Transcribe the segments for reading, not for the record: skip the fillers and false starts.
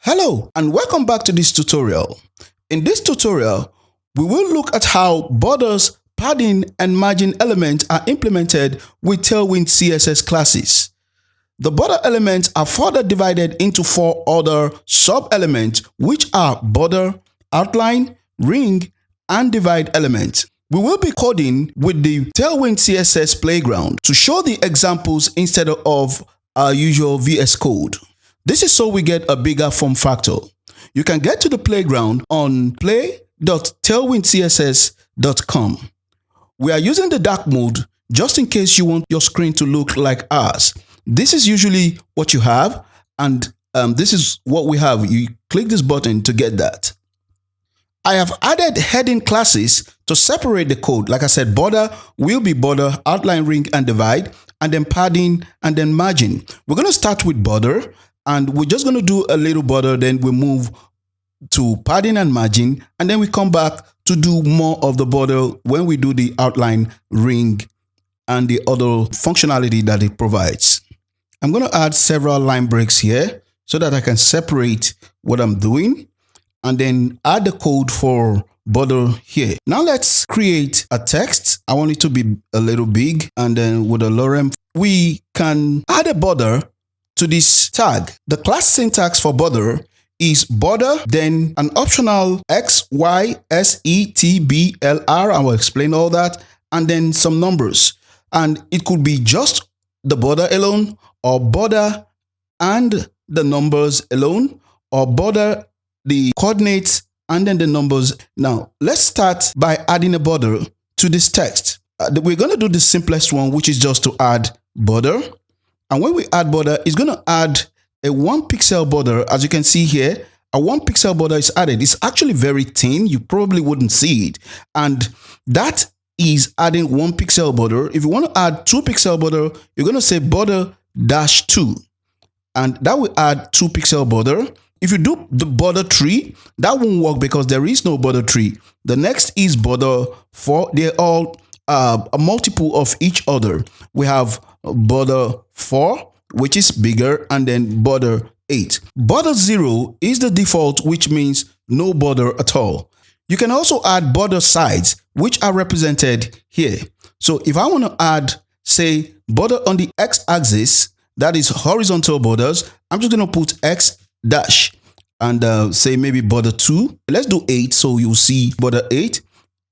Hello and welcome back to this tutorial. In this tutorial, we will look at how borders, padding, and margin elements are implemented with Tailwind CSS classes. The border elements are further divided into 4 other sub-elements, which are border, outline, ring, and divide elements. We will be coding with the Tailwind CSS playground to show the examples instead of our usual VS Code. This is so we get a bigger form factor. You can get to the playground on play.tailwindcss.com. We are using the dark mode just in case you want your screen to look like ours. This is usually what you have, and this is what we have. You click this button to get that. I have added heading classes to separate the code. Like I said, border will be border, outline, ring, and divide, and then padding, and then margin. We're going to start with border. And we're just going to do a little border, then we move to padding and margin, and then we come back to do more of the border when we do the outline, ring, and the other functionality that it provides. I'm going to add several line breaks here so that I can separate what I'm doing and then add the code for border here. Now let's create a text. I want it to be a little big, and then with a lorem, we can add a border to this tag. The class syntax for border is border, then an optional X, Y, S, E, T, B, L, R. I will explain all that, and then some numbers. And it could be just the border alone, or border and the numbers alone, or border, the coordinates, and then the numbers. Now, let's start by adding a border to this text. We're going to do the simplest one, which is just to add border. And when we add border, it's going to add a 1 pixel border. As you can see here, a 1 pixel border is added. It's actually very thin. You probably wouldn't see it. And that is adding 1 pixel border. If you want to add 2 pixel border, you're going to say border -2. And that will add 2 pixel border. If you do the border 3, that won't work because there is no border 3. The next is border 4. They're all a multiple of each other. We have border 4, which is bigger, and then border 8. Border 0 is the default, which means no border at all. You can also add border sides, which are represented here. So if I want to add, say, border on the x-axis, that is horizontal borders, I'm just going to put x dash and say maybe border 2. Let's do 8, so you'll see border 8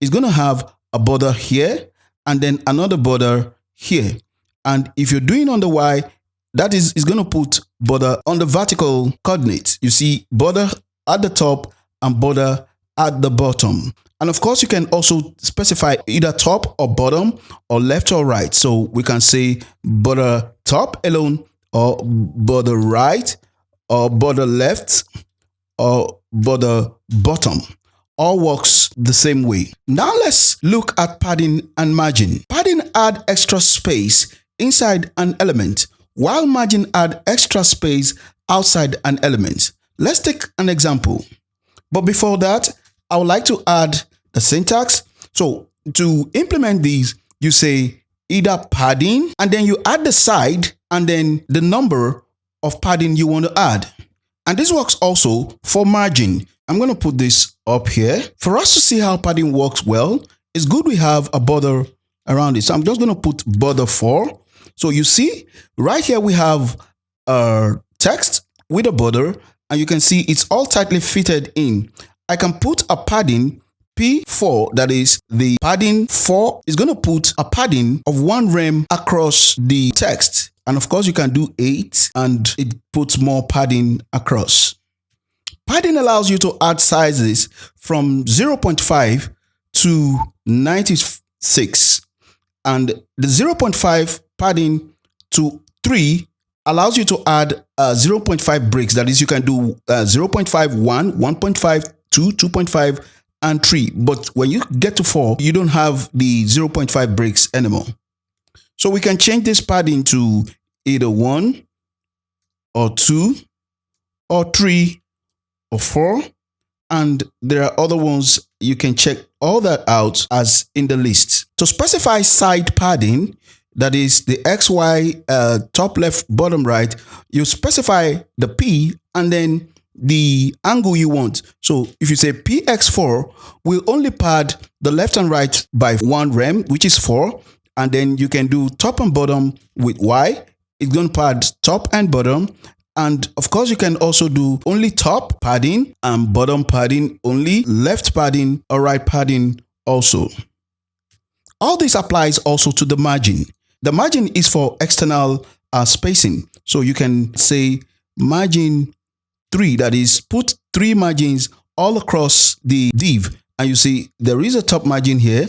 is going to have a border here and then another border here. And if you're doing on the Y, that is going to put border on the vertical coordinates. You see border at the top and border at the bottom. And of course, you can also specify either top or bottom or left or right. So we can say border top alone, or border right, or border left, or border bottom. All works the same way. Now let's look at padding and margin. Padding add extra space inside an element, while margin add extra space outside an element. Let's take an example. But before that, I would like to add the syntax. So to implement these, you say either padding, and then you add the side, and then the number of padding you want to add. And this works also for margin. I'm going to put this up here. For us to see how padding works well, it's good we have a border around it. So I'm just going to put border 4. So you see right here we have a text with a border, and you can see it's all tightly fitted in. I can put a padding P4, that is the padding 4 is going to put a padding of 1 rem across the text. And of course you can do 8 and it puts more padding across. Padding allows you to add sizes from 0.5 to 96. And the 0.5 padding to 3 allows you to add 0.5 breaks. That is, you can do 0.5, 1, 1.5, 2, 2.5, and 3. But when you get to 4, you don't have the 0.5 breaks anymore. So we can change this padding to either 1 or 2 or 3 or 4. And there are other ones. You can check all that out as in the list. To specify side padding, that is the XY top left bottom right, you specify the P and then the angle you want. So if you say px4, we'll only pad the left and right by 1 rem, which is 4. And then you can do top and bottom with y. It's going to pad top and bottom. And of course, you can also do only top padding and bottom padding only, left padding or right padding also. All this applies also to the margin. The margin is for external spacing. So you can say margin 3, that is, put 3 margins all across the div. And you see there is a top margin here,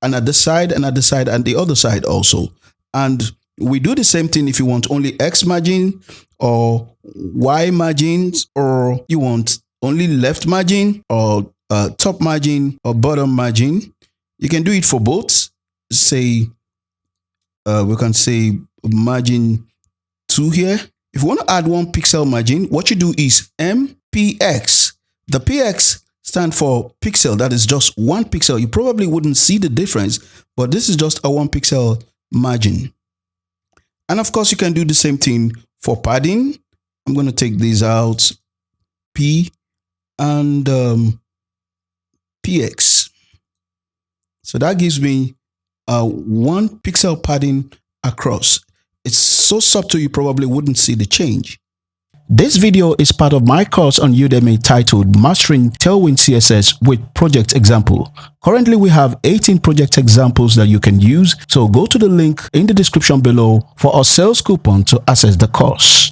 and at the side, and at the side, and the other side also. And we do the same thing if you want only X margin or Y margins, or you want only left margin or top margin or bottom margin. You can do it for both. Say, we can say margin 2 here. If you want to add 1 pixel margin, what you do is MPX. The PX stand for pixel. That is just 1 pixel. You probably wouldn't see the difference, but this is just a 1 pixel margin. And of course, you can do the same thing for padding. I'm going to take these out, P and PX. So that gives me 1 pixel padding across. It's so subtle you probably wouldn't see the change. This video is part of my course on Udemy titled Mastering Tailwind CSS with Project Example. Currently, we have 18 project examples that you can use, so go to the link in the description below for our sales coupon to access the course.